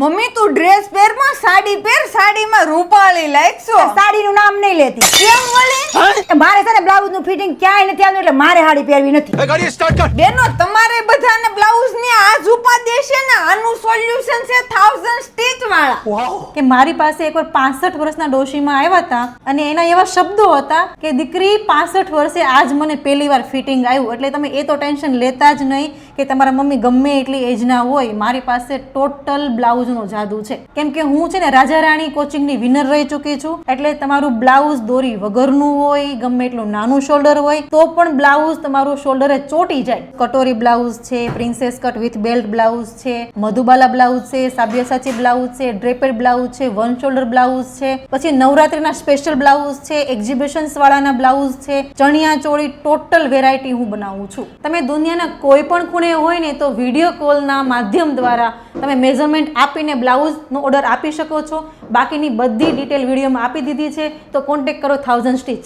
Mummy તું dress પહેરમાં sari પહેર, સાડીમાં રૂપાળી લાગશો. સાડીનું નામ નહીં લેતી. કેમ વળી? મારે છે ને બ્લાઉઝ નું ફિટિંગ ક્યાંય નથી આવતું એટલે મારે સાડી પહેરવી નથી. ગાડી સ્ટાર્ટ કર. બેનો તમારે બધાને બ્લાઉઝ ની આ જ ઉપાધિ છે ને, આનું સોલ્યુશન છે 1000 સ્ટીચ વાળા. કે મારી પાસે એકવાર 65 વર્ષના ડોશીમાં આવ્યા હતા અને એના એવા શબ્દો હતા કે દીકરી 65 વર્ષે આજ મને પહેલી વાર ફિટિંગ આવ્યું. એટલે તમે એ તો ટેન્શન લેતા જ નહીં કે તમારા મમ્મી ગમે એટલી એજના હોય. મારી પાસે ટોટલ બ્લાઉઝનો જાદુ છે, કેમ કે હું છે ને રાજા રાણી કોચિંગની વિનર રહી ચૂકી છું. એટલે તમારું બ્લાઉઝ દોરી વગરનું હોય, ગમે એટલું નાનું શોલ્ડર હોય તો પણ બ્લાઉઝ તમારું શોલ્ડરે ચોટી જાય. કટોરી બ્લાઉઝ છે, princess cut with belt blouse છે, મધુબાલા બ્લાઉઝ છે, સાબ્યાસાચી બ્લાઉઝ છે, ડ્રેપેડ બ્લાઉઝ છે, વન શોલ્ડર બ્લાઉઝ છે, પછી નવરાત્રીના સ્પેશિયલ બ્લાઉઝ છે, એક્ઝિબિશન્સ વાળાના બ્લાઉઝ છે, ચણિયા ચોળી, ટોટલ વેરાયટી હું બનાવું છું. તમે દુનિયાના કોઈ પણ ખૂણે હોય ને તો વિડીયો કોલના માધ્યમ દ્વારા તમે મેઝરમેન્ટ આપીને બ્લાઉઝનો ઓર્ડર આપી શકો છો. બાકીની બધી ડિટેલ વિડીયોમાં આપી દીધી છે, તો કોન્ટેક્ટ કરો 1000 સ્ટીચ.